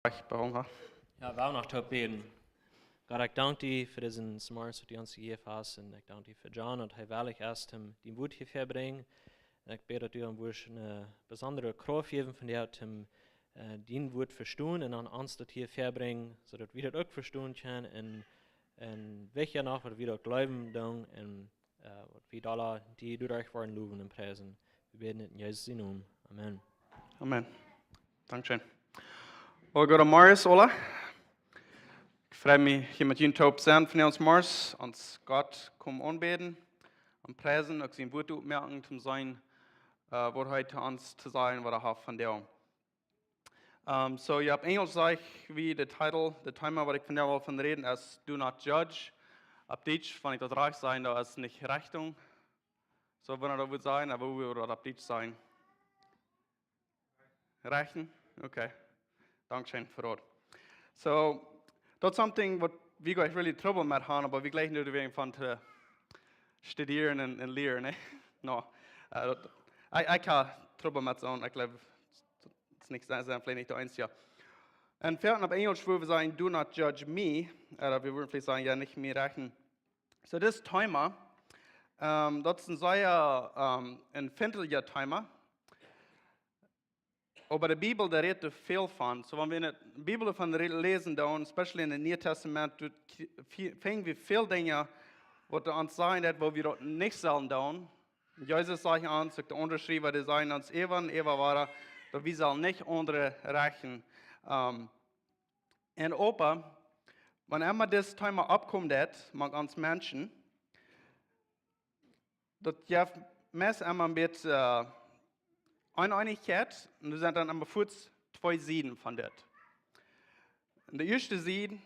Ja, wir auch noch top beten. Gott, ich danke dir für diesen Smart, die uns gegeben hast. Und ich danke dir für John und ich will erst die Wut hier verbringen. Und ich bete, dass du uns eine besondere Kraft geben von dir, den Wut verstehen und an uns das hier verbringen, sodass wir das auch verstehen können. Und welche noch, was wir dort glauben, und wie alle, die durch euch wollen, loben und preisen. Wir beten in Jesu Namen. Amen. Amen. Dankeschön. Guten Morgen, alle. Ich freue mich, hier mit Ihnen zu sein von uns morgens. Uns Gott kommen anbeten und preisen, auch sein Wort aufmerken, zum sein, was heute uns zu sagen, was hat von dir. So, ich habe Englisch gesagt, wie der Titel, der Thema, was ich von der von reden, ist Do Not Judge. Auf Deutsch, wenn ich das recht sein, da ist nicht Rechnung. So, wenn er das sein, aber wo würde das auf Deutsch sein? Rechten? Okay. Dankeschön für das. So, that's something what we got really trouble mit haben, aber wir gleich nicht wegen von zu studieren und lernen, ne? No. Ich kann Trouble mit so, ich glaube, das ist nicht sein, vielleicht nicht der Einzige. Und vierten auf Englisch würde wir sagen, do not judge me, oder wir würden vielleicht sagen, ja, nicht mir rechnen. So, das Thema, das ist ein sehr empfindlicher Thema. Aber die Bibel, da redet viel von. So, wenn wir die Bibel davon lesen, dann, especially in dem Neuen Testament, finden wir viele Dinge, die uns sagen, wo wir dort nicht sollen tun. Jesus sagt uns, der Unterschrieb, die sagen uns, Eva war, dass wir sollen nicht andere rächen. Und aber, wenn immer das Thema abkommt, mit uns Menschen, das ja meist immer mit Einigkeit, und das sind dann immer kurz zwei Sieden von das. Und der erste Sied,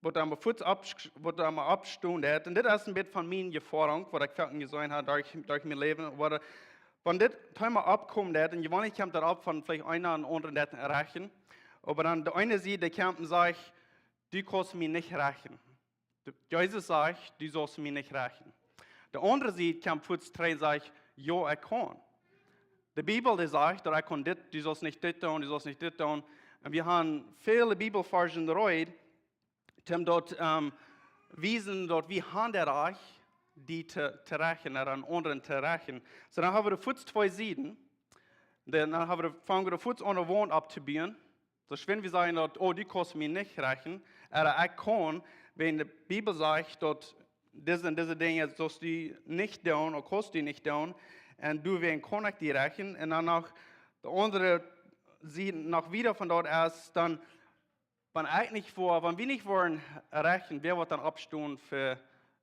wo da einmal abstehen hat, und das ist ein bisschen von meiner Erfahrung, was ich vorhin gesehen habe, durch mein Leben, wenn das Thema abkommt, und ich weiß nicht, kommt das ab von vielleicht einer und anderen das erreichen, aber dann der eine Sied, der kommt und sagt, du kannst mich nicht rächen. Jesus sagt, du sollst mich nicht rächen. Der andere Sied kommt kurz rein und sagt, ja, ich kann. Die Bibel die sagt, dass ich kann das, du sollst nicht das tun, du sollst nicht das tun. Und wir haben viele Bibelversen geredet, die dort wiesen, dass wir haben der Reich, die zu rächen, oder an anderen zu rächen. So dann haben wir die zwei Sieden, dann fangen wir die an der Wohnung abzubauen. So wenn wir sagen, dass, oh, die kannst mich nicht rächen, aber ich kann, wenn die Bibel sagt, dass diese Dinge sollst du nicht tun, oder kannst du nicht tun, und du wirst Kontakt die rächen, und dann noch der andere sieht noch wieder von dort aus, dann, wenn wir nicht wollen rächen, wer wird dann abstehen für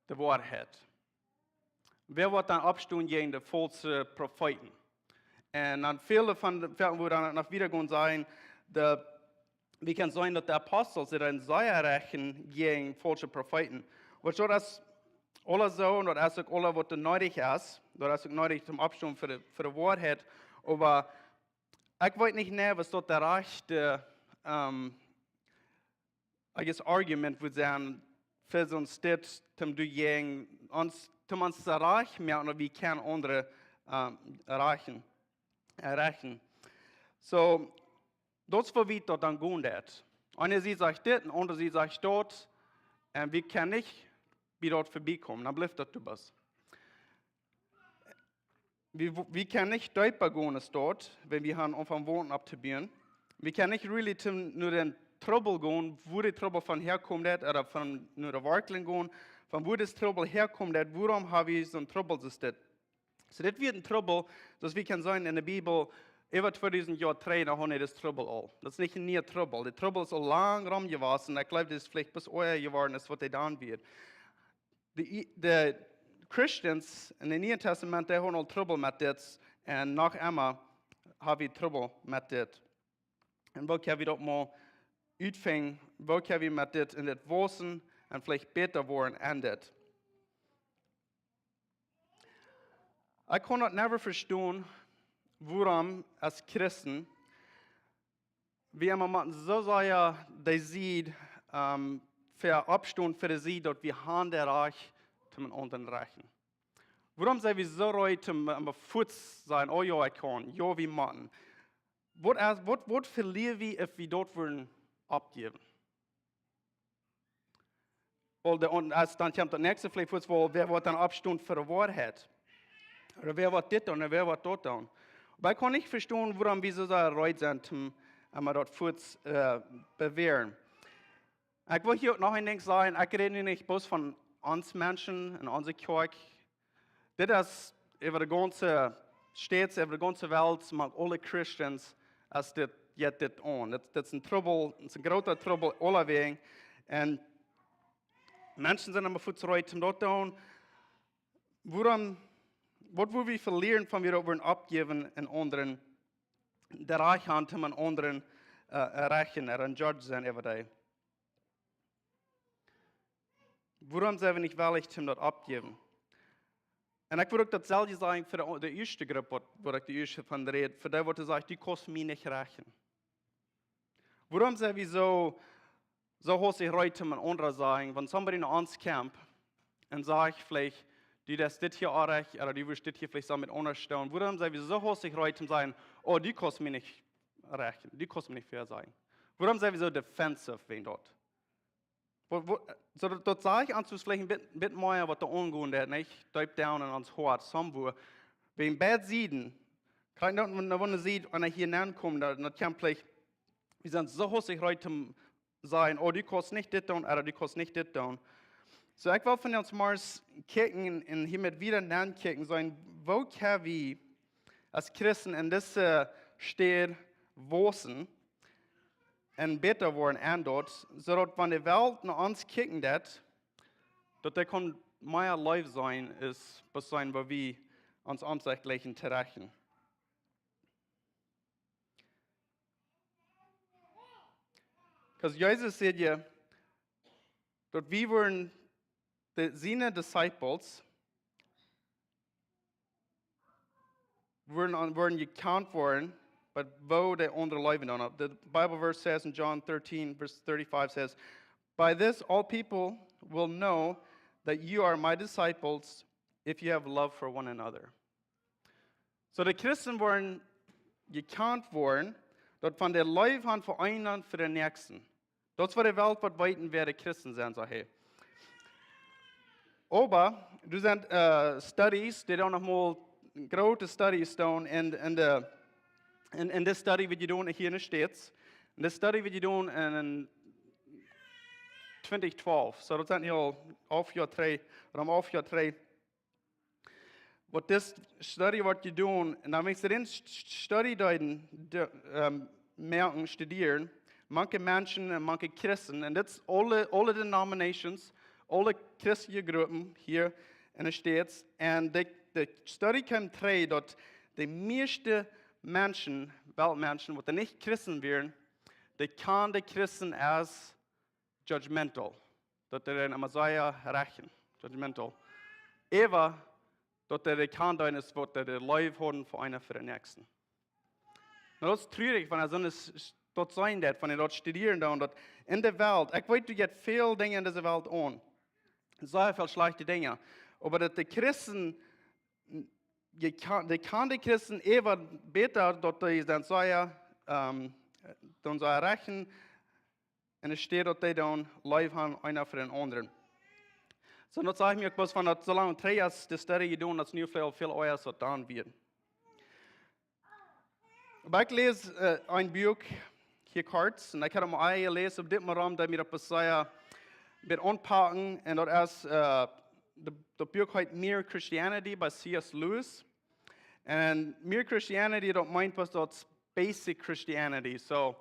die Wahrheit? Wer wird dann abstehen gegen die falschen Propheten? Und dann viele von denen, wo dann noch wieder sein, wie kann es sein, dass die Apostel sich dann sehr rächen gegen falsche Propheten? Und so, dass alle so, und das ist auch alle, was nötig ist, das ist auch nötig zum Abstehen für die Wahrheit, aber ich weiß nicht mehr, was dort der rechte Argument wird sein, für so ein Stadt, zum du gegen uns erreichen, mehr, oder wie kann andere erreichen. So, das war wie dort dann gehen wird. Einer sieht sich das, und andere sieht sich dort, und wir können nicht wie dort vorbeikommen, dann bleibt das was. Wir können nicht deutbar gehen als dort, wenn wir haben vom Wohnen abzubauen. Wir können nicht really nur den Trouble gehen, wo der Trouble von herkommt, oder von nur der Werkling gehen, von wo das Trouble herkommt, warum haben wir so ein Trouble system. So, das wird ein Trouble, dass wir können sagen in der Bibel, über 2000 Jahre da haben wir das Trouble all. Das ist nicht ein neuer Trouble. Der Trouble ist so lang rumgewachsen, ich glaube, das ist vielleicht bis euer geworden ist, was der dann wird. Die Christians in dem Neuen Testament, die haben all Trouble mit das, und nach einmal haben wir Trouble mit das. Und wo können wir dort mal utfangen, wo können wir mit das in das Wissen und vielleicht besser werden endet. Ich kann das never verstehen, warum als Christen wir immer so sehr die Sied für Abstand für die Sied, dass wir haben der Reich zum anderen reichen. Warum sind wir so reich zum Fuß sein, oh ja, ich kann, ja, wir machen. Was verlieren wir, wenn wir dort würden abgeben. Und als dann kommt das nächste vielleicht kurz, wer wird dann abstehen für die Wahrheit? Oder wer wird das tun, oder wer wird dort tun? Aber ich kann nicht verstehen, warum wir so bereit sind, wir dort kurz bewähren. Ich will hier noch ein Ding sagen, ich rede nicht bloß von uns Menschen in unserer Kirche. Das ist über die ganze Stadt, über die ganze Welt, mag alle Christians, als das jetzt das an. Das ist ein Trouble, das ist ein großer Trouble, alle Wegen. Und Menschen sind immer vorzureiten, zum dort tun. Was wollen wir verlieren, von wir wollen abgeben in anderen, der Reich haben, um an anderen erreichen, ein Judge sein über die. Warum sind wir nicht willig, um das abgeben? Und ich würde auch dasselbe sagen für die erste Gruppe, wo ich die erste von rede, für die, wo ich sage, die kosten mich nicht reichen. Warum sind wir so häufig heute mit anderen sagen, wenn somebody in uns camp und sagt vielleicht, die das hier erreicht, oder die wirst das hier vielleicht so mit unterstellen, warum sind wir so häufig heute sagen, oh, die kosten mich nicht reichen, die kosten mich nicht fair sein. Warum sind wir so defensive wegen dort? So, dort sage ich uns vielleicht ein bisschen mehr, was da umgehen wird, nicht? Deep down in uns Hort, somewhere. Wegen Bad Sieden, wenn man sieht, wenn er hier ankommt, dann kann vielleicht, wir sind so häufig heute sagen, oh, die kostet nicht das tun, oder die kostet nicht das tun. So, ich will von uns mal kicken und hiermit wieder nachkicken, sagen, wo können wir als Christen in dieser Stadt wohnen, und besser worden an dort, sodass wenn die Welt nach uns kicken dat, dass der kann mehr live sein, ist, was sein, wo wir uns ansächlichen terrachen. Because Jesus said ja, dass wir wurden seine Disciples wurden gekannt worden, but wo they under living on it. The Bible verse says in John 13, verse 35 says, by this all people will know that you are my disciples if you have love for one another. So die Christen wurden gekannt worden, dort von der Liebe haben für einen und für den Nächsten. Dort war die Welt, was weiten wer die Christen sind, so hey. Aber, du sind Studies, die dann nochmal große Studies tun in this study wat je doen hier in de States. En this study wat je doen in 2012. So dat zijn heel halfjaar 3, om halfjaar 3. Wat this study wat je doen, en dan moet je erin study duiden, merken, studieren. Manche Menschen en manche Christen, en dat is alle denominations, alle christelijke groepen hier in de States. En de study kan treden dat de meeste Menschen, Weltmenschen, die nicht Christen wären, die kann die Christen als judgmental, dass die den Messiah rächen, judgmental. Aber, dass die kann da ist, was die Leib haben für einen für den Nächsten. Und das ist traurig, wenn er so dort sein wird, wenn er dort studieren da und dort in der Welt. Ich weiß, du geht viele Dinge in dieser Welt an. Sehr viele schlechte Dinge. Aber dass die Christen die kann die Christen eher besser, dass die dann rächen, und es steht, dass die dann live haben, einer für den anderen. So, das sage ich mir, bloß von der so lange 3 Jahre die Studie tun, dass nur viel euer so dann wird. Aber ich lese ein Buch hier kurz, und ich habe mal gelesen, auf dem Raum, der mir das mit anpacken, und das ist das Buch heißt Mere Christianity by C.S. Lewis. And Mere Christianity, don't mind was that's basic Christianity. So,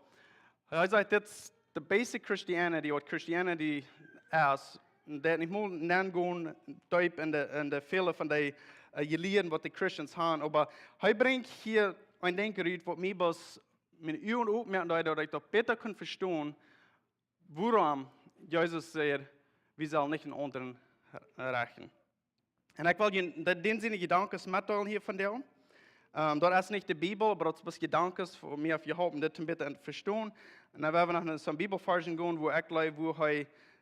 I like that's the basic Christianity, what Christianity is. Dat ik moet dan gaan duip in de vele van de geleerden wat de Christians haben. Aber hij brengt hier ein Denken, wat mij was met u en opmerken, dat ik dat beter kan verstaan, waarom Jesus zegt, wir sollen nicht in anderen reichen. Und ich will den Sinne Gedanken mitteilen hier von dir. Das ist nicht die Bibel, aber das ist Gedanken von mir auf die Haupt, um das ein bisschen zu verstehen. Und dann werden wir nach so einer Bibelforschung gehen, wo ich glaube, wo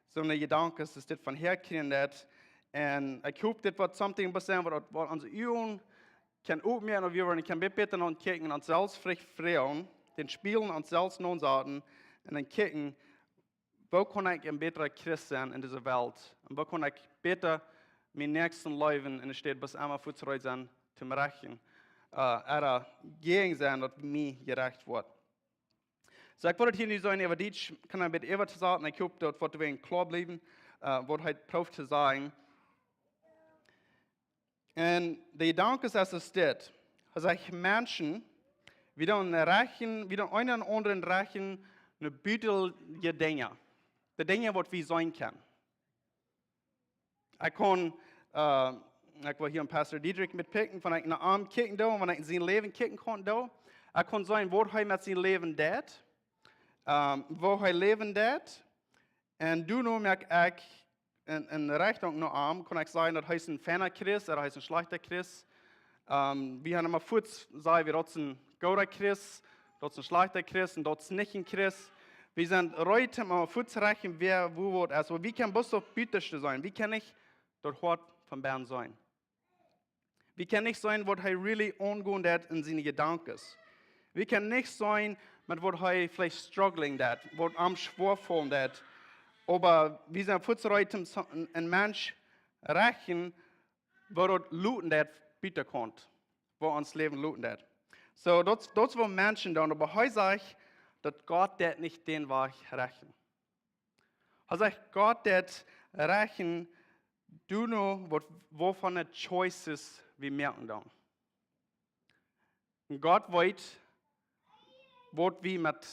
so eine Gedanken, dass das von herkommen wird. Und ich hoffe, das wird something passieren, was unsere Übungen kann aufmerken, und wir können besser noch kicken, uns selbst frisch freuen, den Spielen uns selbst nun sagen, und dann gucken, wo kann ich ein besserer Christ sein in dieser Welt? Und wo kann ich besser mein nächsten Leben in der Stadt bis einmal vorzureiten sein, zum Rechten? Oder gegen sein, dass mir gerecht wird. So, ich wollte hier nicht sagen, aber Deutsch kann ein bisschen eher zu sagen, ich hoffe, dort wird ein klar bleiben, was halt drauf zu sagen. Und der Gedanke ist, dass es steht, also Menschen, wieder einen anderen Rechen, eine büttelige Dinge. Die Dinge, die wir sein können. Ich war hier im Pastor Dietrich mitpicken, wenn ich nach Arm kicken da, wenn ich in sein Leben kicken konnte da. Ich kann sagen, wo er mit seinem Leben dat, wo er leben dat. Und du nur merk ich, in Richtung nach Arm, kann ich sagen, das heißt ein feiner Christ, oder heißt ein schlechter Christ. Wir haben immer kurz gesagt, wir dort ein guter Christ, dort ein schlechter Christ und dort nicht ein Christ. Wir sind heute mal vorzureichen, wer wo wird. Also, wie kann bloß auf Büttischste sein? Wie kann ich dort Hort von Bern sein? Wie kann ich sein, was er really ungehend hat in seinen Gedanken? Wie kann nicht sein, mit was er vielleicht struggling hat, was am schwerfallen hat. Aber wir sind vorzureichen, ein Mensch reichen, wo dort looten hat, bitte kommt, wo uns Leben looten hat. So, das wo Menschen dann, aber heute sage ich, dass Gott das nicht den Weg rächen. Er sagt, Gott das rächen, du nur, wovon die Choices wir merken dann. Und Gott weiß, wo wir mit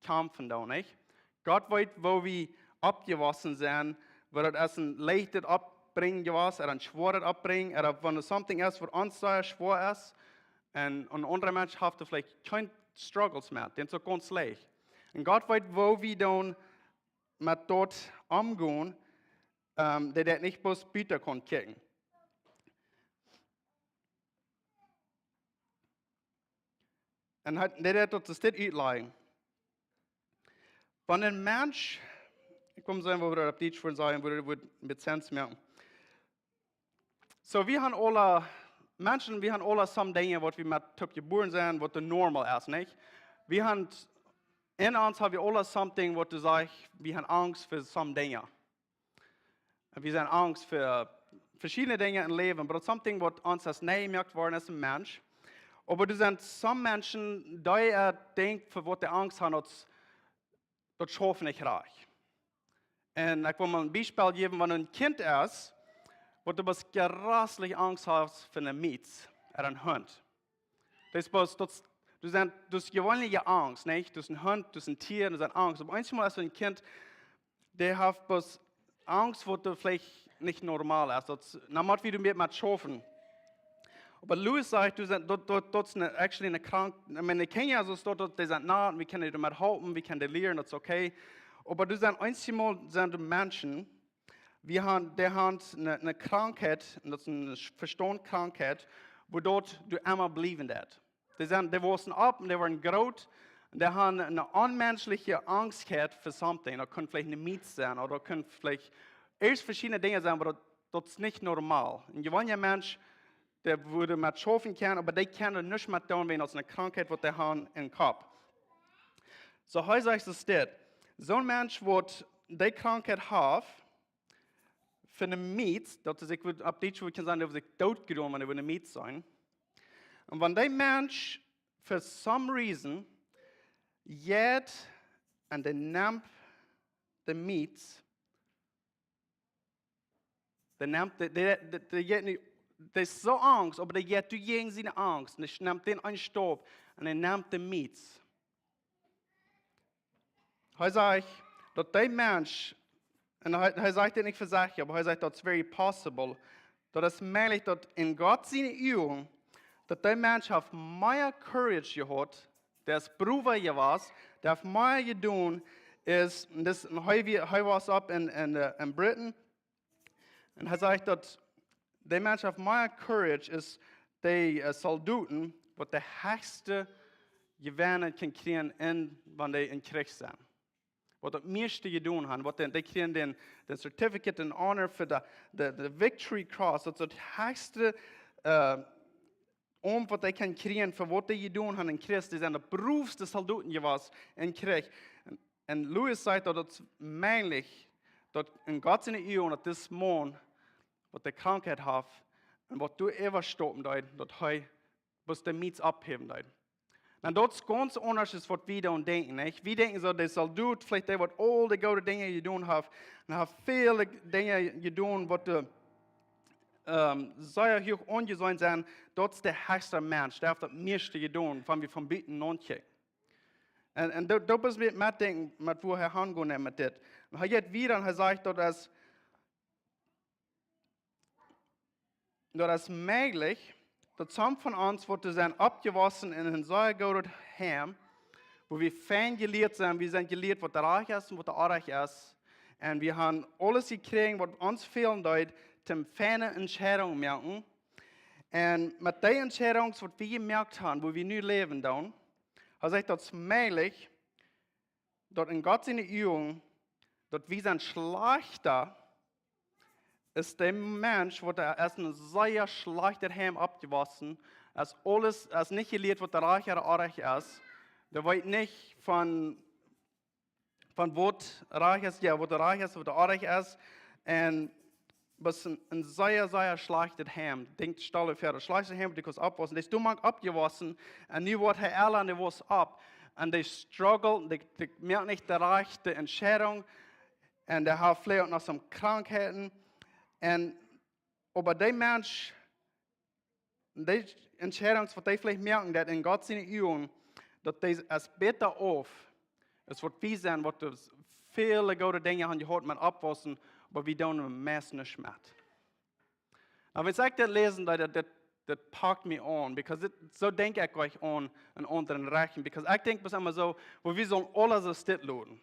kämpfen dann, nicht? Gott weiß, wo wir abgewassen sind, wo das ein leichtes abbringen gewesen, oder ein schweres abbringen, oder wenn es something ist, was uns sehr schwer ist, und ein anderer Mensch hat vielleicht keine Struggles mehr, den so ganz leicht. Und Gott weiß, wo wir dann mit dort umgehen, der das nicht bloß bieten kann kicken. Und der dort das nicht uitleihen. Wenn ein Mensch, ich komme sagen, wo wir auf Deutsch sagen, wo wir mit Sens merken. So, wir haben alle Menschen, wir haben alle some Dinge, was wir mit Typ geboren sind, was normal ist, nicht? Wir haben, in uns haben wir alle something, was du sagst, wir haben Angst für some Dinge. Wir haben Angst für verschiedene Dinge im Leben, aber something, was uns als neu gemerkt worden ist, ein Mensch. Aber du sind some Menschen, die denken, für was die Angst haben, das schaffen nicht reich. Und ich will mal ein Beispiel geben, wenn du ein Kind ist, wo du was gerasslich Angst hast für eine Mietz oder einen Hund. Das ist gewöhnliche Angst, nicht? Du hast einen Hund, du hast ein Tier, du hast Angst. Aber manchmal ist ein Kind, der hat bloß Angst, wo du vielleicht nicht normal ist. Namens wie du mit schaffen. Aber Louis sagt, dort ist actually eine Krankheit. Ich meine, die Kinder, also dort, die sind nah, wir können damit helfen, wir können lernen, das ist okay. Aber du sind einmal sind Menschen, die haben eine Krankheit, das ist eine Verstandkrankheit, wo dort du immer bleiben wird. Die wachsen ab und die waren groß und die haben eine unmenschliche Angst für something. Das könnte vielleicht eine Miete sein oder könnte vielleicht erst verschiedene Dinge sein, aber das ist nicht normal. Ein gewöhnlicher Mensch, der würde mit schaffen können, aber die können nicht mehr tun, wenn es eine Krankheit, die die haben im Kopf. So heute sage ich es dir. So ein Mensch, der die Krankheit hat, für eine Miete, das ist, ich würde ab Deutsch sagen, der wird sich totgenommen, wenn er eine Miete sein. Und wenn der Mensch für some reason geht und der nimmt die Miete, der ist so Angst, aber der geht gegen seine Angst. Und er nimmt den einen Stopp und er nimmt die Miete. Heute sage ich, dass der Mensch, und er sagt nicht für sich, aber er sagt, das ist very possible, dass es möglich ist, dass in Gott seine Augen, dass der Mensch auf mehr Courage gehabt, der ist Bruder gewesen, der auf mehr getan ist, und das heute war es ab in Britain, und er sagt, dass der Mensch auf mehr Courage ist, die Soldaten, was der höchste Gewinne kann kriegen, wenn die in Krieg sind. Was das meiste getan haben, die kriegen den Certificate in Honor für die Victory Cross, das ist das höchste was die können kriegen, für was die getan haben in Krieg, die sind die berufste Soldaten gewesen in Krieg. En Louis sagt dat het möglich, dat in Gott zijn eeuwen, dat dit man, wat de krankheid heeft, en wat du overstoppen deed, dat hij bis de miets abheben deed. En dat is ganz anders als wat we dan denken. Nicht? We denken zo, dat zal doen, vielleicht dat wat al de goede dingen je doen heeft, en heeft veel dingen je doen, wat de sehr hoch ongezoin zijn, dat is de hechtste mens. Dat heeft het meeste gedaan, van we van buiten noontje. En dat is met denken, met hoe hij gaan met dit. En hij gaat weer en hij zegt dat is mogelijk, dat some van ons worden zijn opgewassen in een zeer gouden heim, wo wir fijn geleerd zijn, we zijn geleerd wat reich is en wat onreich is. En we hebben alles gekregen wat ons fehlen deed, zum fijne Entscheidungen merken. En met die Entscheidungen, wat we gemerkt hebben, wo wir nu leven dan, hij zegt dat het mogelijk, dat in Gott zijn Übung, dat we zijn slechter, ist der Mensch, wo der erst ein sehr schlechter Heim abgewassen, als nicht gelehrt, was der Reich oder Arreich ist. Der weiß nicht von was Reich ist, ja, was der Reich ist, was der Arreich ist. Und was ein sehr, sehr schlechter Heim. Denkt, stelle für das schlechte Heim, die kann abwaschen. Das ist du mal abgewassen, und nu wird er alleine was ab. Und die struggle, die merkt nicht die rechte Entscheidung, und der hat vielleicht noch some Krankheiten. En aber die Mensch, die Entscheidung, wat die vielleicht merken, dat in Gott zijn Übung, dat die es besser auf, es wird wie sein, wat viele gute Dinge haben gehört mit abwassen, aber wir tun am meisten nicht mehr. Aber wenn ich das lesen, das packt mich an, because so denke ich euch an unseren Rechten, because ich denke bis immer so, wo wir sollen alle so still lassen.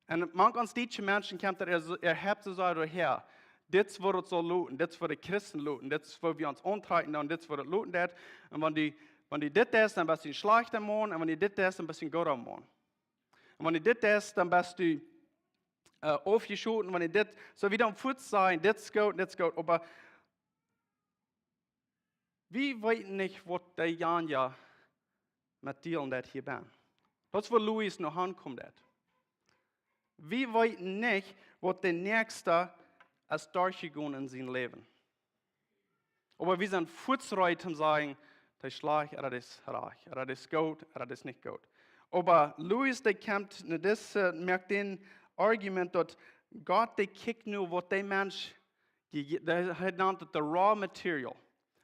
Und manche deutsche Menschen kommt habt so her. Dit wordt het zo loten, dit wordt de christen loten, dit wordt we ons ontrekken, dan dit wordt het loten dat. En wanneer dit is, dan best je een slechte man, en wanneer dit is, dan best je een goede man. En wanneer dit is, dan best je afgeschoten, wanneer dit, zo wie dan voet zijn, dit is goed, maar wie weet niet wat de Janja met delen dat hier ben. Dat is waar Louis nog aankomt. Wie weet niet wat de nächste als durchgegangen in sein Leben. Aber wir sind fortschreitend und sagen, das ist schlecht, oder das ist reich, oder das ist gut, oder das ist nicht gut. Aber Louis, der kommt, merkt den Argument, dass Gott, der kickt nur, was der Mensch, der nennt das raw material.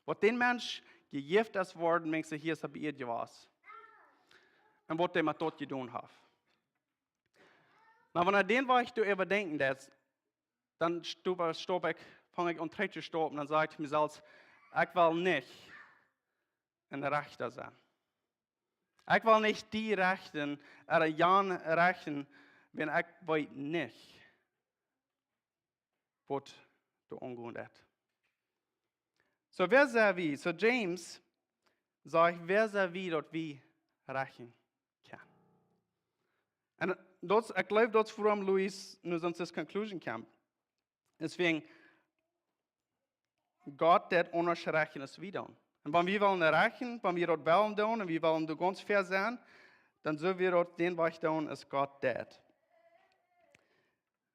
Was den Mensch gegift ist worden, mengt sich hier, ist bei ihr was. Und was der mit dort getan hat. Na, wenn den war ich da überdenken, dann fange ich an zu stoppen und dann sage ich mir selbst, ich will nicht ein Rechter sein. Ich will nicht die Rechten, oder Jan rechten, wenn ich weiß nicht, was du angehen hat. So, wer sei wie? So, James sagt, wer sei wie, dort wie rechten kann. Und ich glaube, das ist warum Louis nur sonst das Conclusion kam. Deswegen, Gott hat anders rechten als wir tun. Und wenn wir wollen rechten, wenn wir das wollen tun, und wir wollen ganz fair sein, dann sollen wir das den Weg tun, als Gott tut.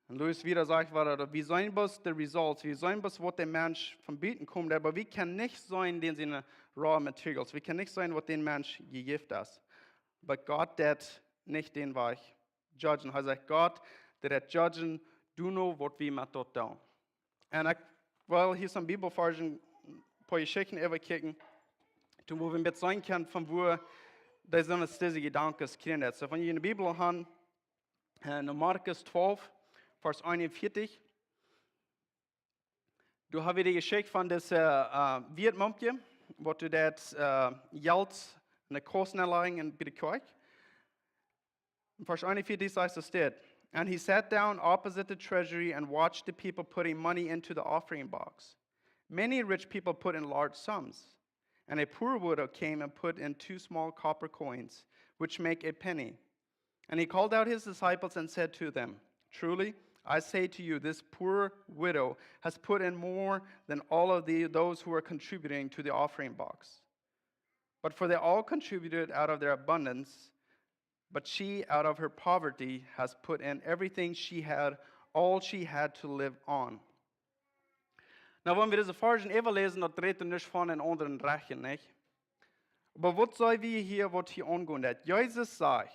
Und Louis wieder sagt, wir sollen bloß die Results, wir sollen bloß, was der Mensch von Bieten kommt, aber wir können nicht sein, den seine raw materials, wir können nicht sein, was den Mensch gegift ist. Aber Gott tut nicht den Weg judgen. Er sagt, Gott, der judgen, du know, was wir mit dort tun. Und ich will hier some Bibelversen, ein paar Geschichten überkicken, wo wir mit sein können, von wo da so diese Gedanken kriegen. So, wenn ihr in der Bibel haben, in Markus 12, Vers 41, du hast die Geschichte von diesem Wirtmumpje, wo du das Geld in der Kosten erlangen bei der Kirche. In Vers 41 heißt es dort, and he sat down opposite the treasury and watched the people putting money into the offering box. Many rich people put in large sums, and a poor widow came and put in 2 small copper coins, which make a penny. And he called out his disciples and said to them, truly, I say to you, this poor widow has put in more than all of those who are contributing to the offering box. But for they all contributed out of their abundance, but she, out of her poverty, has put in everything she had, all she had to live on. Nou, wenn wir diese Versen even lesen, das dreht nicht von den anderen Rechen, nicht? Aber was soll wir hier, was hier angehen hat? Jesus sagt,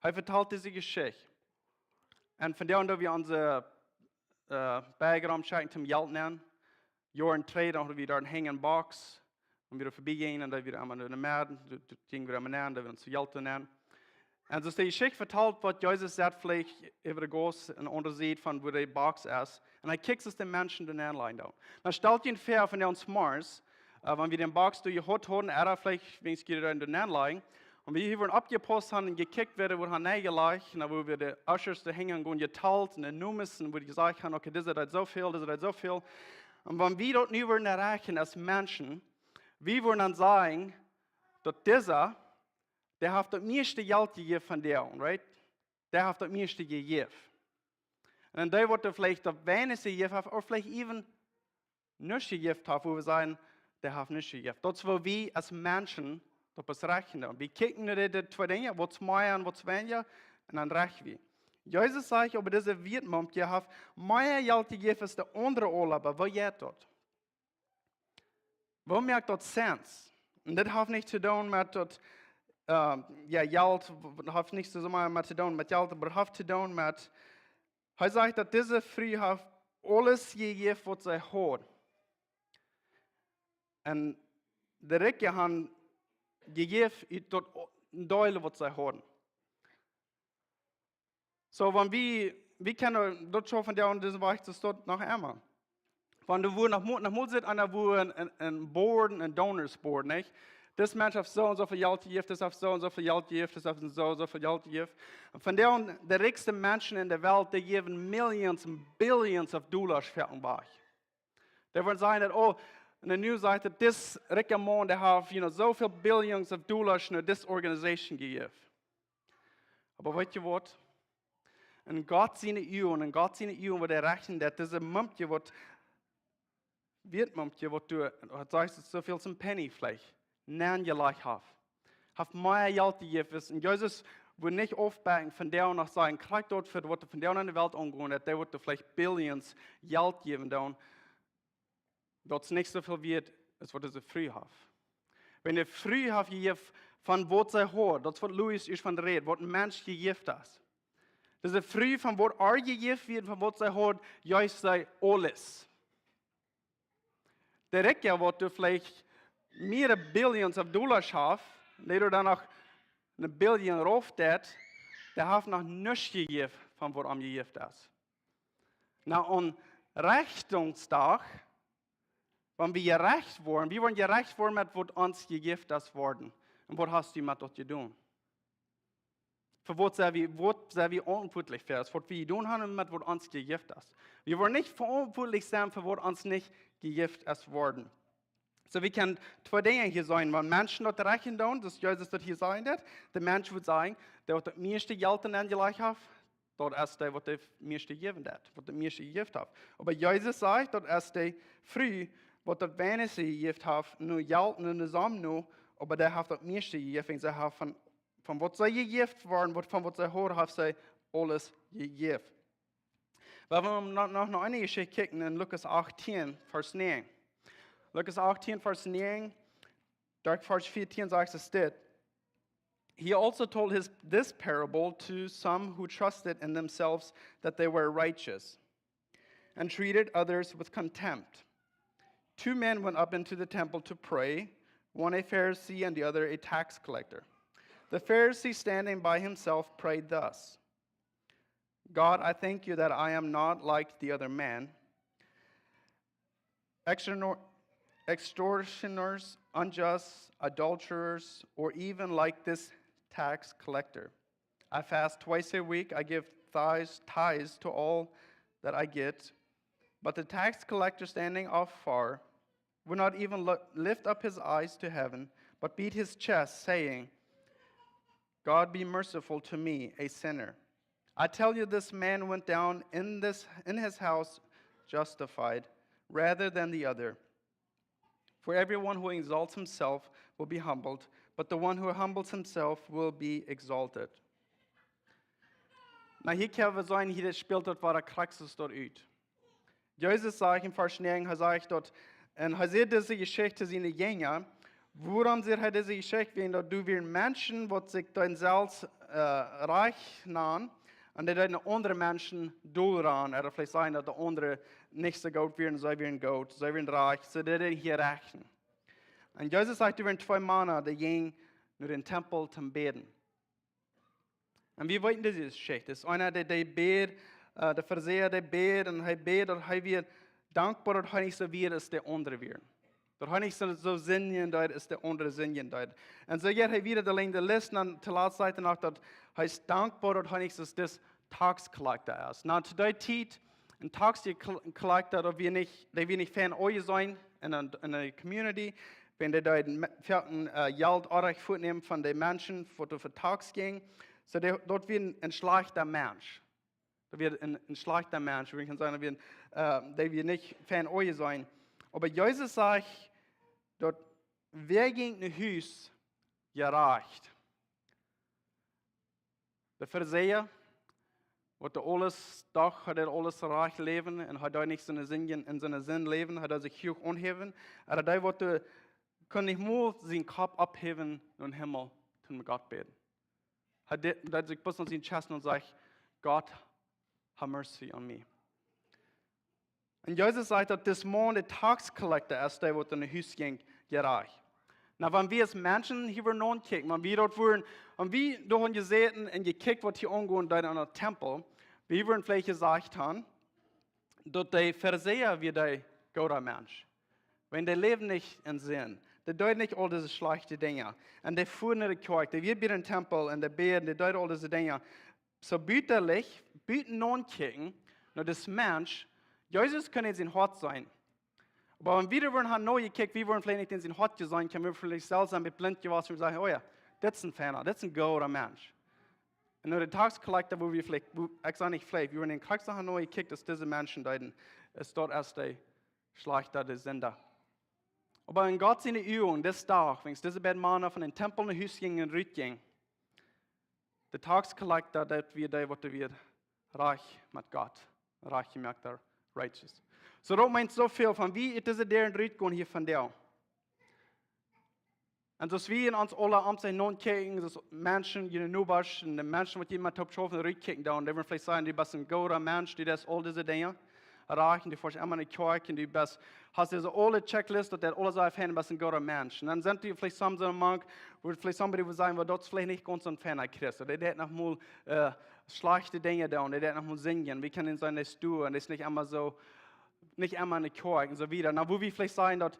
er vertelt diese Geschichte. Und von der an, da wir unsere Diagramm schauen zum Geld nennen, Jahren 3, dann haben wir da einen hängen Box, und wir vorbeigehen, und dann wieder einmal in den Märden, dann gehen wir einmal nennen, dann wir uns zu Geld nennen. Und so ist die Geschichte vertelt, was Jesus sagt, vielleicht über den Goss und untersieht, von wo die Box ist. Und er kickt es den Menschen den Anleihen da. Dann stellt ihn Fehr von der uns Mars, wenn wir den Box durchgehört haben, er vielleicht, wenn es geht in den Anleihen, und wir hier wurden abgepostet haben und gekickt werden, wo er neigelegt, und wo wir die Ushers da hängen und geteilt und Nummern, wo die gesagt haben, okay, das ist so viel, das ist so viel. Und wenn wir dort nicht würden erreichen als Menschen, wir würden dann sagen, dass dieser, der hat das meiste Geld gegeben von der, right? Der hat das meiste gegeben. Und der wird vielleicht das wenigste gegeben haben, oder vielleicht even nicht gegeben haben, wo wir sagen, der hat nicht gegeben. Das ist, wo wir als Menschen das rechnen. Wir kicken die zwei Dinge, was mehr und was weniger, und dann rechnen wir. Jesus sagt, aber diese Wirtmund, die hat mehr Geld gegeben als der andere alle, aber wo geht das? Wo merkt das Sinn? Und das hat nicht zu tun mit das, Geld, hat nicht so mal mit zu tun mit Geld, aber hat zu tun mit, er sagt, dass diese Frau hat alles gegeben, was sie hat. Und die Ricke haben gegeben, dort ein Teil, was sie haben. So, wenn wir können dort schon von der und diesem Bereich, das dort noch einmal. Wenn du nach Mut sitzt, einer wo ein Board, ein Donors Board, nicht? Das Mensch auf so und so viel Geld gibt, das auf so und so viel Geld gibt, das auf so und so viel Geld gibt. Und von der und der reichsten Menschen in der Welt, die geben Millions und Billions of Dollars für den Bereich. Die wollen sagen, dass, oh, in der News sagt, dass this reiche Mann, der hat, so viel Billions of Dollars in this Organisation gegeben. Aber weißt du was? Und Gott seine Uhren, wo der rechnet, dass diese Mumpje, was du, sagst, so viel zum Penny vielleicht, nennen je gleich hast. Hat mehr Geld gegeben. Und Jesus will nicht aufbauen von der und noch sagen, krieg dort für was von der und in der Welt angehen hat, der wird vielleicht Billions Geld geben, dann, dass es nicht so viel wird, als was er früh hat. Wenn er früh hat gegeben, von was er hört, das was Louis ist von redet, was ein Mensch gegeben hat. Das ist früh von was er gegeben wird, von was er hört, ja, ich sage alles. Der Recker, was du vielleicht mehrere Billions of Dollars hast, der dann noch eine Billion rauftet, der hat noch nichts gegeben, von was er gegeben ist. Na, am Richtungstag, wenn wir gerecht wurden, wir wollen gerecht worden mit was uns gegeben ist worden. Und was hast du mit das getan? Für was sind wir verantwortlich für? Was wir getan haben, mit was uns gegeben ist. Wir wollen nicht verantwortlich sein, für was uns nicht gegeben ist worden. So, wir können zwei Dinge hier sein. Wenn Menschen dort rechnen, das Jesus dort hier sagen wird, der Mensch wird sagen, der wird das meiste Geld in gleich hat, dort ist der, was der meiste gegeben hat, was der meiste gegeben hat. Aber Jesus sagt, dort ist der früh, was der wenigste gegeben hat, nur Geld, nur zusammen, nur, aber der hat das meiste gegeben. Sie haben von was sie gegeben worden, von was sie hören, haben sie alles gegeben. Wenn wir noch eine Geschichte kicken in Lukas 18, Vers 9. Lukas 18, Vers 9, dort Vers 14 sagt es dit. He also told this parable to some who trusted in themselves that they were righteous and treated others with contempt. 2 men went up into the temple to pray, one a Pharisee and the other a tax collector. The Pharisee, standing by himself, prayed thus: God, I thank you that I am not like the other men, extortioners, unjust, adulterers, or even like this tax collector. I fast twice a week. I give tithes to all that I get. But the tax collector, standing off far, would not even lift up his eyes to heaven, but beat his chest, saying, God, be merciful to me, a sinner. I tell you, this man went down in his house justified, rather than the other. For everyone who exalts himself will be humbled, but the one who humbles himself will be exalted. Nou, hier kunnen we zijn, hier speelt dat waar de krachtste dort uit. Jezus sagt in Vers 9, er sagt dort, und er sieht diese Geschichte seine Jünger, woran sieht er diese Geschichte, wenn du wir Menschen, die sich dein Selbst reich nahen, und die deine andere Menschen doelran, oder vielleicht sagen, dass die andere nicht so gut werden, sie werden gut, sie werden reich, so die hier rechnen. Und Jesus sagt, wir waren 2 Männer, die gingen nur den Tempel zum Beten. Und wir wollten diese Geschichte. Das ist einer, der betet, der Verseher, der betet, und er betet, und er wird dankbar, dass er nicht so wird, als der andere wird. Dass er nicht so sinnigen dort, als der andere sinnigen dort. Und so geht er wieder allein der Liste, und zur letzten Zeit noch, dass er ist dankbar, dass er nicht so das Taxcollector ist. Na, zu der Zeit, ein Taxcollector, dass wir nicht fan euch sein in der Community, wenn die dort Geld auch vornehmen von den Menschen, die für Tax gehen. So, dort wird ein schlechter Mensch. Da wird ein schlechter Mensch. Wir können sagen, der wird nicht Fan euch sein. Aber Jesus sagt, dort, wer ging in Haus gerecht? Der Verseher, hat alles, doch hat alles reich leben und hat nicht in seinem Sinn leben, hat sich hoch anheben. Aber der kann nicht nur seinen Kopf abheben und im Himmel zum Gott beten. Hat sich bis an seinen Chest und sagt, Gott, have mercy on me. Und Jesus sagt, dass das Mann der Taxcollector ist, der in den Haus ging, gerecht. Na, wenn wir als Menschen hier noch kicken, wenn wir dort waren, und wir dort gesehen und gekickt, was hier angeht, da in der Tempel, wir würden vielleicht gesagt haben, dass der Verseher wie der guter Mensch. Wenn der leben nicht in Sinn, der tut nicht all diese schlechten Dinge. Und der fuhr in der Kirche, der wird in den Tempel und der betet, der tut all diese Dinge. So bütterlich, bieten non kicken, nur das Mensch, Jesus kann in sein Hort sein. Aber wenn wir haben neu gekickt, wir wollen vielleicht nicht in sein Hort sein, können wir vielleicht selbst mit blind gewesen und sagen, oh ja, das ist ein Fan, das ist ein guter Mensch. Und nur der Taxcollector, wo wir vielleicht, ich sage nicht vielleicht, wir haben den Kriegsachen neu gekickt, dass diese Menschen deuten, ist dort erst der schlechter, der Sünder. Aber in Gott seine Übung, das Tag, wenn es diese beiden Männer von den Tempel nach Hause gingen und rübergingen, der Taxcollector, der wird reich mit Gott, reich gemacht, righteous. So, das meint so viel von wie ist diese deren Rütgehen hier von der. Und dass wir in uns alle am sein non kicken, dass Menschen, die in Nubasch, und die Menschen, die jemand top schaffen, rückkicken da, und die werden vielleicht sagen, die bist ein guter Mensch, die das all diese Dinge erreichen, die forschen immer in die Kirche, die bist, hast diese alle Checklist, dass alle sagen, bist ein guter Mensch. Und dann sind die vielleicht zusammen so ein Mann, wo vielleicht somebody will sagen, dort ist vielleicht nicht ganz so ein Fan von Christus. Der hat noch mal schlechte Dinge da, und der hat noch mal singen. Wir können sagen, das ist du, und das ist nicht immer so, nicht immer in der Kirche und so weiter. Na, wo wir vielleicht sagen, dass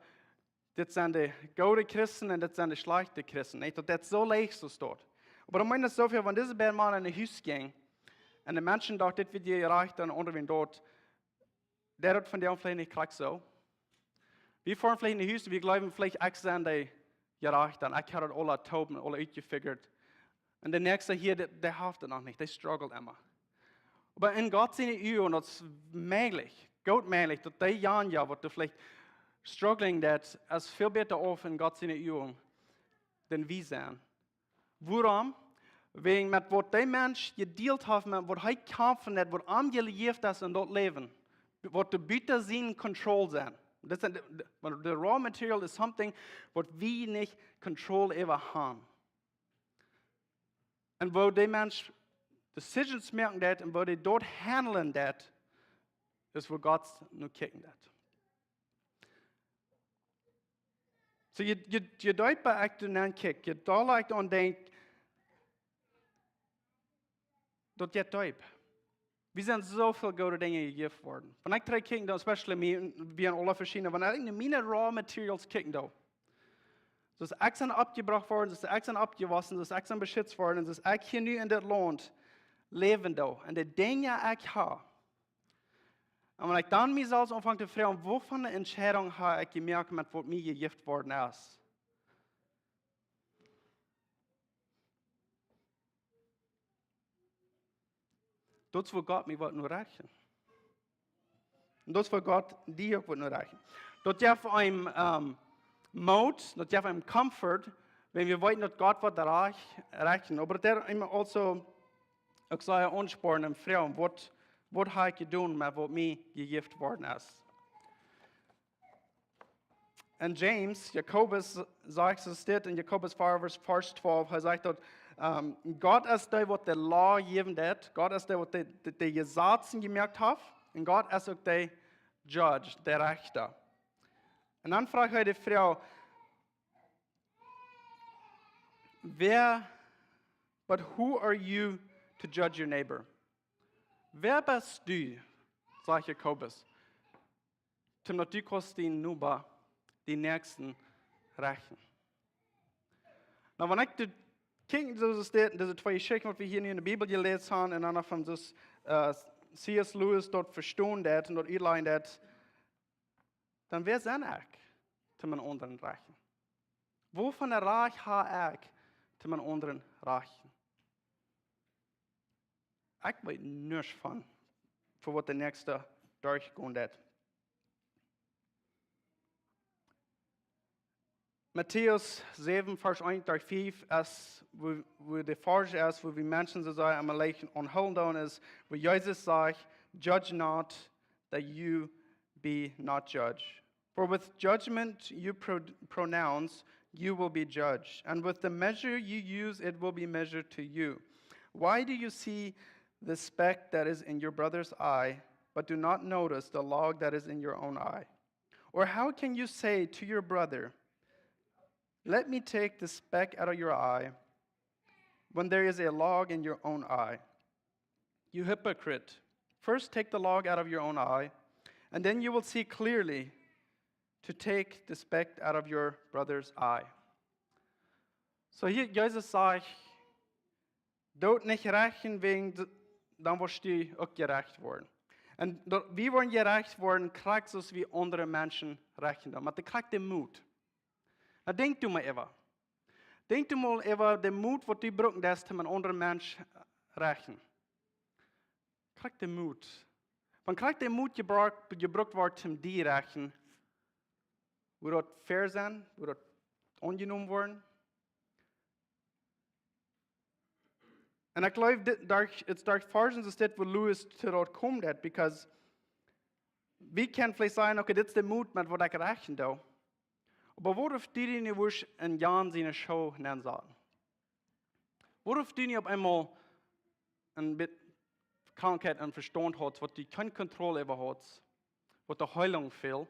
das sind die gute Christen und das sind die schlechte Christen. Nicht? Das ist so leicht so dort. Aber ich meine so viel, wenn diese beiden Männer in die Haus gehen und die Menschen dort, das wird dir erreicht und unterwegs dort, der hat von dem vielleicht nicht kriegt so. Wir fahren vielleicht in die Haus, wir glauben vielleicht, ich sind die erreicht und ich habe alle Tauben, alle ausgefigert. Und der Nächste hier, der haftet noch nicht, der struggelt immer. Aber in Gott seine Übung, und das ist möglich, Gott möglich, dass die Jahr, wo du vielleicht struggling, das ist viel besser auf in Gott seine Übung, denn wir sind. Warum? Wegen mit was der Mensch gedealt hat, mit was er kämpfen hat, was ihm gelebt ist in dort Leben, was die Büter sind, Control sind. Das ist, the raw material is something, was wir nicht Control ever haben. Und wo der Mensch Decisions merken dat, und wo die dort handeln dat, ist wo Gott nur kicken dat. So je dort bei Akten ankickt, je da leicht und denkt, dort geht dort. Wir sind so viele gute Dinge gegeben worden. Wenn ich drei kicken, especially wir alle verschiedene, wenn ich meine Raw Materials kicken, da. Das ist extra abgebracht worden, das ist extra abgewaschen, das ist extra beschützt worden, das ist ich hier nu in das Land leben da. Und die Dinge ich habe. Und wenn ich dann mich selbst anfange zu fragen, wovon eine Entscheidung habe ich gemerkt, mit was mir gegeben worden ist. Das wird Gott mir nur reichen. Und das wird Gott dir nur reichen. Das darf einem Mut, das darf einem Comfort, wenn wir wollen, dass Gott wird reichen. Aber der immer also, ich sage, ansporen und fragen, was habe ich getan, mit was mir gegeben worden ist. Und James, Jakobus sagt es steht in Jakobus 4, Vers 12, er sagt dort, Gott ist der, was der Law gegeben hat, Gott ist der, was die Gesetze gemerkt hat, und Gott ist auch der Judge, der Richter. Und dann fragt er die Frau, but who are you to judge your neighbor? Wer bist du, sagt Jakobus, zum du kannst den Nuba, die Nächsten, rächen? Na, wenn ich kijk, so steht, diese zwei Geschichten, die wir hier in der Bibel gelesen haben, und einer von das C.S. Lewis dort verstehen hat und dort einleiten hat, dann wer sind ich, zum anderen rächen? Wovon der Reich habe ich, zum anderen rächen? Ich weiß nichts von, für was der Nächste durchgehen wird. Matthäus 7, Vers 1 durch 5 ist, wo der Vers ist, wo wir Menschen so sagen, am Leichen unholden ist, wo Jesus sagt, judge not, that you be not judged. For with judgment you pronounce, you will be judged. And with the measure you use, it will be measured to you. Why do you see the speck that is in your brother's eye, but do not notice the log that is in your own eye? Or how can you say to your brother, let me take the speck out of your eye, when there is a log in your own eye? You hypocrite, first take the log out of your own eye, and then you will see clearly to take the speck out of your brother's eye. So hier, Jesus sagt, dort nicht rächen, wegen, dann wirst du auch gerecht worden. Und wir wollen gerecht worden, kriegst du wie andere Menschen rächen. Aber du kriegst den Mut. Na, denk du mal even. Denk du mal even, den Mut, was du brauchen hast, um einen anderen Menschen rächen. Krieg den Mut. Wann kriegt der Mut gebraucht wird, um die rächen, wo dort fair sein, wo dort angenommen worden. Und ich glaube, es durch Forschung ist das, wo Lewis zu dort kommt, because wir können vielleicht sagen, okay, das ist der Mut, mit was ich rächen da. Aber worauf die nicht wurscht in Jahren seine Show nennen sagen? Worauf die nicht auf einmal ein bisschen Krankheit und Verstand hat, was die keine Kontrolle über hat, was die Heilung fehlt?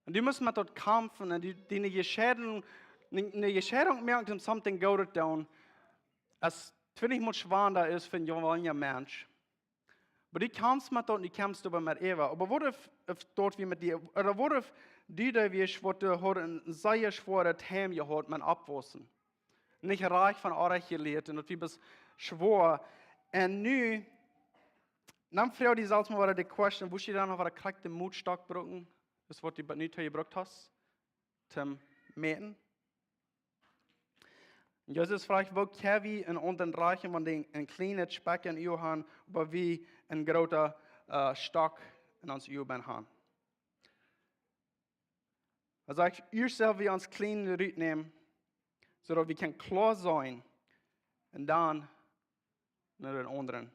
Und die müssen mit dort kämpfen und die eine Geschädigung merkt, um something gut zu tun, als 20 Mal schwanger ist für einen jungen Mensch. Aber die kämpfst mit dort und die kämpfst aber mit Eva. Aber worauf dort wie mit dir, oder worauf die da wie ich, was du ein sehr schweres Thema gehabt mit Abwassen. Nicht reich von Arach gelehrt und wie bis schwor. Und nu, dann fragt die selbst mal wieder die Question, wo sie dann noch einen kriegt den Mut stark brauchen? Das, was du nicht gebraucht hast, zum Mähen. Und Jesus fragt, wo können wir in unseren Reichen, wenn die ein kleines Speck in ihr haben, aber wie ein großer Stock in uns Ihr haben. Er sagt, ihr selber wie uns kleine Rüt nehmen, sodass wir klar sein und dann nach den anderen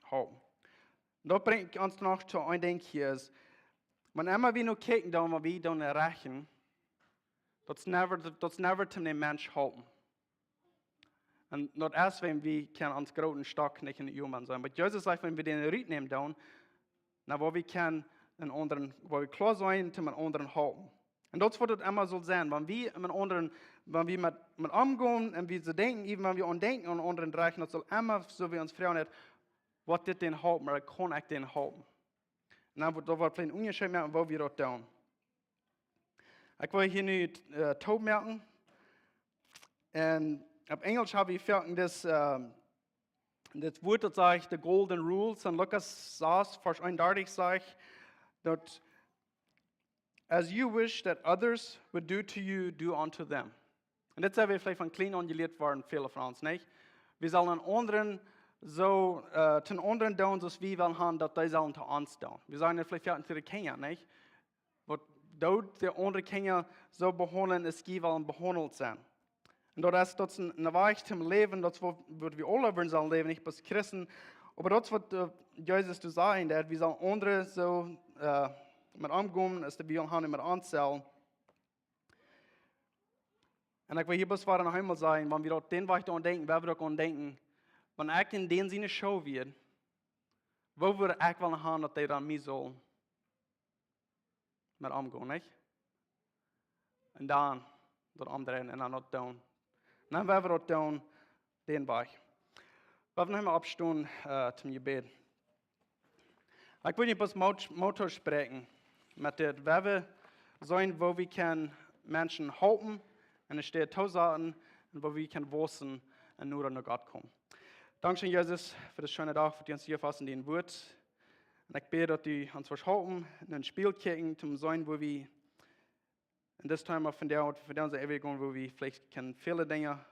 haben. Und das bringt uns noch zu einem Ding hier, ist, wenn immer wir nur kicken, dann wir dann erreichen, das never zum den Mensch halten. Und nicht erst, wenn wir uns großen Stock nicht in den Jungen sein. Aber Jesus sagt, wenn wir den Ried nehmen, dann wo wir einen anderen, wo wir klar sein, zum anderen halten. Und das wird es immer so sein, wenn wir mit anderen, wenn wir mit umgehen und wir so denken, even wenn wir denken an anderen reichen, das soll immer, so wie uns Frauen hat, was das den halten, oder kann ich den halten. Und dann wird vielleicht ein Unterschied merken, wo wir das tun. Ich will hier nicht Taub merken. Und auf Englisch habe ich das Wort, das sagt, the golden rules. Und Lukas 6, Vers 31 sagt, that as you wish that others would do to you, do unto them. Und das haben wir vielleicht von klein an gelehrt worden, viele von uns, nicht? Wir sollen anderen so, den anderen tun, so wie wir wollen haben, dass die sollen zu uns tun. Wir sagen nicht vielleicht zu den Kindern, nicht? dort die andere Kinder so behandeln, es die wollen behandelt sein. Und das ist ein Weg zum Leben, das wird wir alle wollen sollen leben, nicht bloß Christen, aber das wird Jesus zu sagen, dass wir sollen andere so mit umgehen, als wir haben mit anzählen. Und ich will hier bloß noch einmal sagen, wenn wir dort den Weg daran denken, wer wir daran denken, wenn ich in den Sinne show wird, wo würde ich wollen haben, dass die dann mir soll mit umgehen, nicht? Und dann dort umdrehen und dann dort tun. Und dann werden wir dort tun, den Weg. Wir werden noch einmal abstehen zum Gebet. Ich will nicht bloß Motor sprechen, mit der wir sein, wo wir können Menschen helfen, und es steht Tausaten, und wo wir können wachsen und nur an Gott kommen. Dankeschön, Jesus, für das schöne Tag, für die uns hier fassen, den Wort. Und ich bete, dass du uns was helfen, in ein Spiel kriegen, zum sein, wo wir in das Thema von der unsere Ewigkeit, wo wir vielleicht können viele Dinge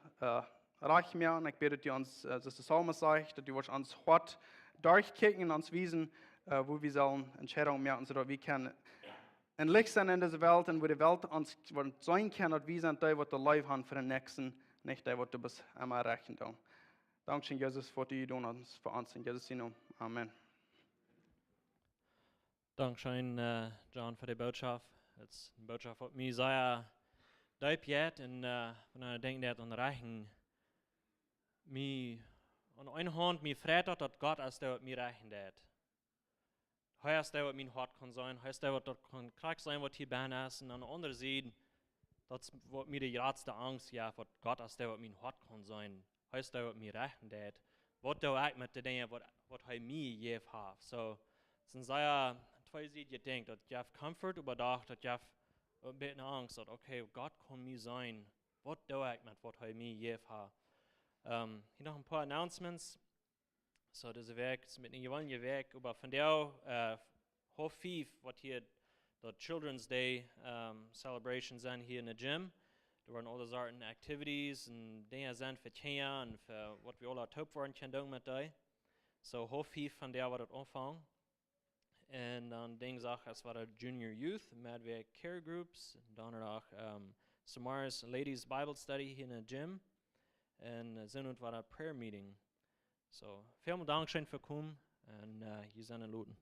erreichen mehr. Und ich bete, dass du uns, das ist das Psalm sagt, dass du uns hart durchkicken und uns wiesen, wo wir sollen Entscheidungen machen, sodass wir können ein Licht sein in dieser Welt und wo die Welt uns sein kann, dass wir sind, die, die Leben haben für den Nächsten, nicht die, die bis einmal erreichen tun. Dankeschön, Jesus, für die du uns für uns in Jesus' Namen. Amen. Dankeschön, John, für die Botschaft. Het is een boodschap wat mij zeer diep gaat en wanneer ik denk dat onreichen mij aan een hand mij vreet dat God als dat mij reichen deed. Hij is dat wat mijn hart kan zijn, hij is dat wat kan krijg zijn wat hier bijna is en aan de andere zijde dat is wat mij de grootste angst ja wat God als dat wat mijn hart kan zijn, hij is dat wat mij reichen deed. Wat doe ik met de dingen wat hij mij geeft heeft. So, het is een zeer twee ziet je denkt dat je hebt comfort überdacht, dat je hebt een beetje angst dat oké, God kan mij zijn. Wat doe ik met wat hij mij geeft heeft. Hier nog een paar announcements. So, deze week is met een gewone week, maar van jou half 5 wat hier de Children's Day celebrations zijn hier in de gym. Er worden alle soorten activities en dingen zijn voor kinderen en voor wat we alle top worden kunnen doen met die. So, half 5 van jou wordt het aanvangen. En dan denk ik, als we de junior youth, met we care groups, dan er ook Samaris ladies Bible study hier in de gym. En zijn we een prayer meeting. So, veel dank schön für kommen en je zijn een loten.